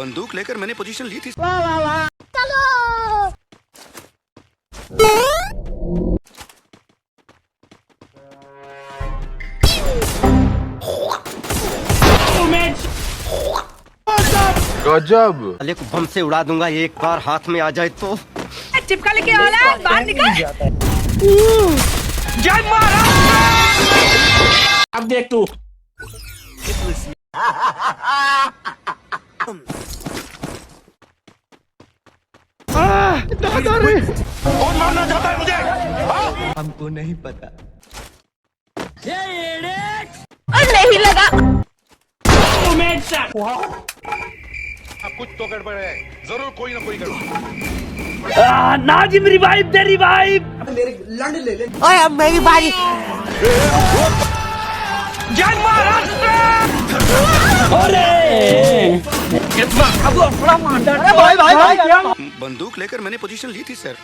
बंदूक लेकर मैंने पोजीशन ली थी। गजब। साले को बम से उड़ा दूंगा, एक बार हाथ में आ जाए तो। चिपका लेके आ रहा है, बाहर निकल। जय महाराज। अब देख तू। कौन मारना चाहता है मुझे? हमको नहीं पता। और नहीं लगा। कुछ तो गड़बड़ है, जरूर कोई ना कोई गड़बड़। नाजिम रिवाइव दे रिवाइव। ओए अब मेरी बारी। जय महाराष्ट्र। भाई बंदूक लेकर मैंने पोजीशन ली थी सर।